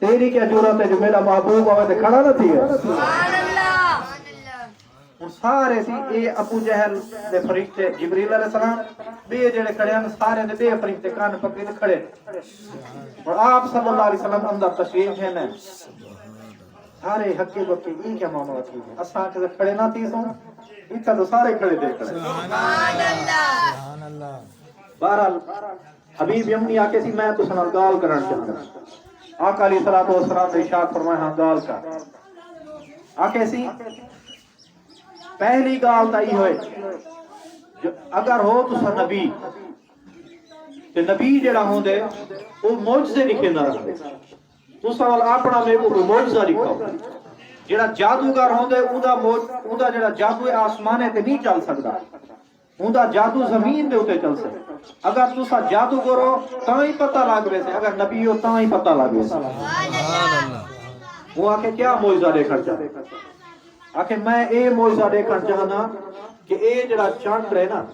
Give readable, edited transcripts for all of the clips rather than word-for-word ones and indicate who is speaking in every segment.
Speaker 1: تیری کیا ضرورت ہے جو میرا محبوب آوے تے کھڑا نہ تھی ہن سارے سی اے ابو جہل دے فرشتے جبریل علیہ السلام بے جڑے کھڑے ہیں سارے دے بے فرشتے کان پکڑے تے کھڑے اور آپ صلی اللہ علیہ وسلم اندر تشریف ہے نا سارے حقی بکی یہ کیا معاملہ تھی اساں کے کھڑے نہ تھی سو اتھا تو سارے کھڑے دیکھ رہے
Speaker 2: سبحان اللہ
Speaker 1: بہرحال حبیب یمنی آکے سی میں تو سنا گال کرن چاہتا آقا علیہ الصلوۃ والسلام نے ارشاد فرمایا ہاں گال کا آکے سی پہلی گال تا یہ ہوئے جو اگر ہو تو سا نبی تے نبی جڑا ہوندے وہ معجزے لکھے نہ رکھے تو سوال اپنا میں کو معجزہ لکھاؤ جڑا جادوگر ہوندے اوندا جڑا جادو آسمانے تے نہیں چل سکدا اوندا جادو زمین دے اوتے چل سکدا اگر تسا جادو کرو تاں ہی پتہ لگ ویسے اگر نبی ہو تاں ہی پتہ لگ ویسے
Speaker 2: سبحان اللہ
Speaker 1: وہ آکے کیا معجزہ دیکھنا چاہتے آکے میں اے معجزہ دیکھنا چاہنا کہ اے جڑا چاند رہے نا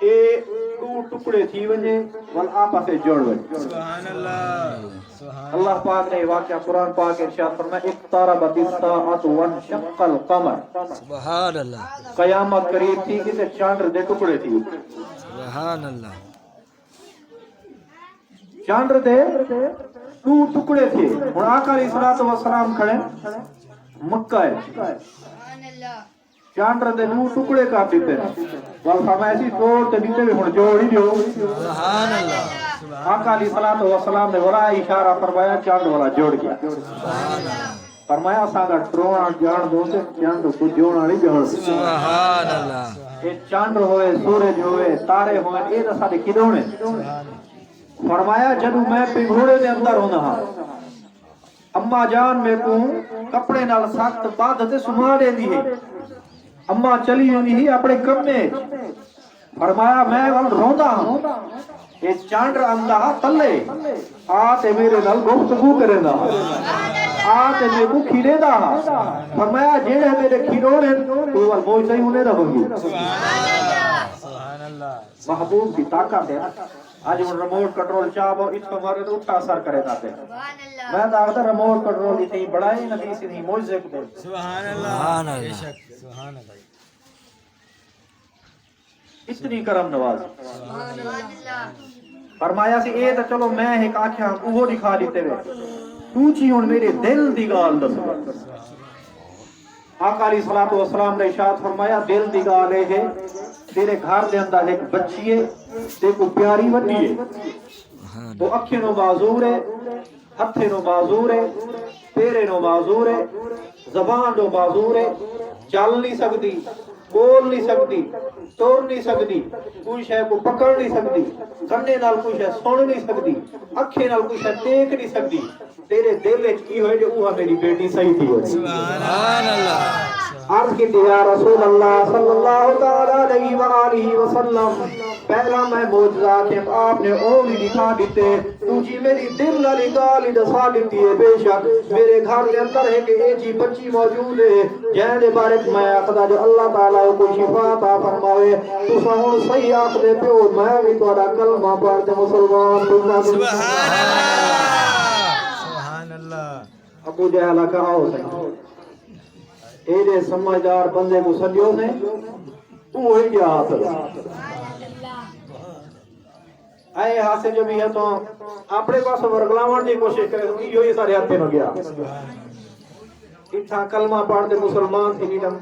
Speaker 1: اے دو ٹکڑے تھی ونجے ول آپا سے جوڑ ونجے
Speaker 2: سبحان اللہ سبحان
Speaker 1: اللہ پاک نے واقعہ قرآن پاک ارشاد فرمایا اقتربت الساعۃ وانشق القمر
Speaker 2: سبحان اللہ
Speaker 1: قیامت قریب تھی کہ چاند دے ٹکڑے تھی
Speaker 2: سبحان اللہ
Speaker 1: چاند دے دو ٹکڑے تھے اور آقا علیہ الصلوۃ والسلام کھڑے مکہ ہے چاند دے دو ٹکڑے کر دیتے ول فرمایا سی توڑ تے دیتے بھی ہن جوڑ ہی دیو
Speaker 2: سبحان اللہ
Speaker 1: آقا علیہ الصلوۃ والسلام نے ولا اشارہ فرمایا چاند والا جوڑ گیا فرمایا اساں دا ٹرونا جان دو تے چاند کو جوڑنا نہیں جوڑ
Speaker 2: سبحان اللہ
Speaker 1: یہ چاند ہوئے سورج ہوئے تارے ہوئے اے تے ساڈے کھڈونے فرمایا جدوں میں پنگھوڑے دے اندر ہوندا ہاں اما جان میں کو کپڑے نال سخت باندھ تے سما دیندی ہے اما چلی ہوندی ہی اپنے کمے فرمایا میں ول روندا ہاں یہ چاند آندا تلے آ تے میرے نال گفتگو کریندا آ تے میں کو کھیلیندا فرمایا جڑے میرے کھیلونے تو ول موجے ہی ہونے دا بنگی
Speaker 2: سبحان اللہ
Speaker 1: محبوب کی طاقت ہے آج وہ ریموٹ کنٹرول چاہو اتنا مارے تو اٹھا اثر کرے جاتے میں داغتا ریموٹ کنٹرول اتنی بڑائی نبی سے نہیں موجزے کو دے
Speaker 2: سبحان اللہ بے شک سبحان اللہ
Speaker 1: اتنی کرم نواز فرمایا سی اے تو چلو میں ایک آنکھیاں وہ دکھا دیتے ہوئے تو چی ہون میرے دل دی گال دس آقا علیہ الصلوۃ والسلام نے ارشاد فرمایا دل دی گال ہے تیرے گھر دے اندر ایک بچی ہے تے کو پیاری وڈی ہے وہ اکھیں نو معذور ہے ہتھے نو معذور ہے پیرے نو معذور ہے زبان نو معذور ہے چل نہیں سکتی بول نہیں سکتی توڑ نہیں سکتی کوئی شے کو پکڑ نہیں سکتی کنے نال کوئی شے سن نہیں سکتی اکھیں نال کوئی شے دیکھ نہیں سکتی تیرے دل وچ کی ہوئے جو وہ میری بیٹی صحیح تھی ہوئی
Speaker 2: سبحان اللہ
Speaker 1: عرض کی یا رسول اللہ صلی اللہ تعالی علیہ وآلہ وسلم پہلا میں معجزہ کہ آپ نے اولی دکھا دیتے تجھی میری دل علی گالی دسا دیتی ہے بے شک میرے گھر کے اندر ہے کہ اے جی بچی موجود ہے جہنے بارے میں آقا جو اللہ تعالیٰ کو شفا عطا فرماوے تو سہون صحیح آپ دے پیو میں بھی تو کلمہ پڑھتے مسلمان
Speaker 2: سبحان اللہ سبحان اللہ
Speaker 1: ابو جہل کا آؤ سہی ایڈے سمجھدار بندے کو سجیوں نے تو ہی کیا حاصل اے حاصل جو بھی ہے تو اپنے پاس ورگلاوان کی کوشش کرے تو یہ سارے ہاتھے نہ گیا اتھا کلمہ پڑھتے مسلمان تھی نیڈم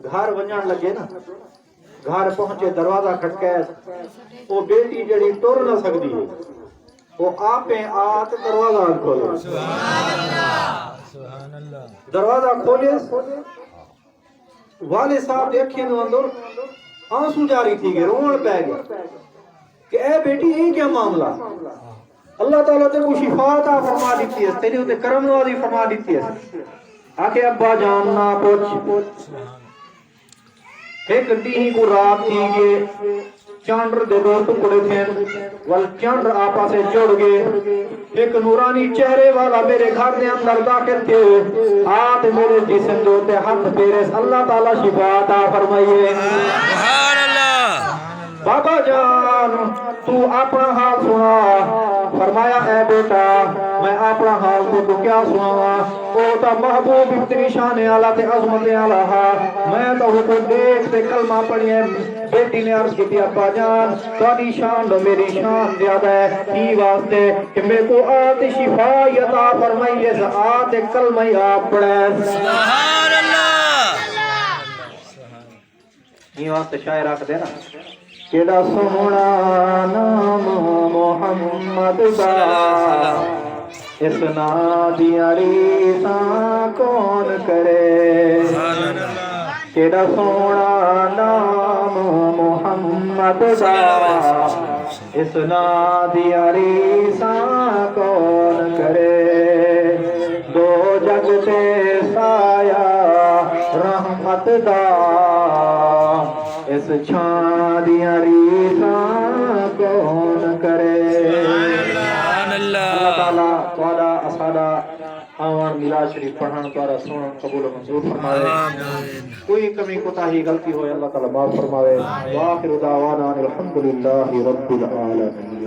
Speaker 1: گھر ونجان لگے نا گھر پہنچے دروازہ کھٹکے وہ بیٹی جڑی ٹور نہ سکتی وہ آپیں آت دروازہ کھولے
Speaker 2: سبحان اللہ
Speaker 1: دروازہ کھولے والے صاحب دیکھیں نو اندر آنسو جاری تھی گئے رون پہ گئے کہ اے بیٹی یہ کیا معاملہ اللہ تعالیٰ تے کو شفا عطا فرما دیتی ہے تیرے ہوتے کرم نوازی فرما دیتی ہے آکے ابا جان نہ پوچھ ایک دیہی کو رات تھی گئے چاندر دے دو ٹکڑے تھے ول چاندر آپا سے جڑ گئے ایک نورانی چہرے والا میرے گھر دے اندر داخل تھے آت میرے جسم دے ہوتے ہاتھ پیرے اللہ تعالیٰ شفا عطا فرمائیے
Speaker 2: سبحان اللہ
Speaker 1: بابا جان تو اپنا حال سنا فرمایا اے بیٹا میں اپنا حال تو کیا سناواں او تا محبوب اتنی شان والا تے عظمت والا ہا میں تو کو دیکھ تے کلمہ پڑھیا بیٹی نے عرض کی ابا جان تہاڈی شان تو میری شان زیادہ ہے کی واسطے کہ میرے کو آت شفا عطا فرمائی اس آت کلمہ آپ پڑھے
Speaker 2: سبحان اللہ
Speaker 1: یہ واسطے شاعر آکھ دے نا کیڑا سونا نام محمد دا اس نادیاں ریساں کون کرے کیڑا سونا نام محمد دا اس نادیاں ریساں کون کرے دو جگ تے سایہ رحمت دا اس چھاں دیاں ریساں کون کرے اللہ تعالیٰ تھوڑا اساڈا آوان میلاد شریف پڑھن تھوڑا سنن قبول و منظور فرماوے کوئی کمی کوتاہی غلطی ہوئے اللہ تعالیٰ معاف فرماوے وآخر دعوانا الحمدللہ رب العالمین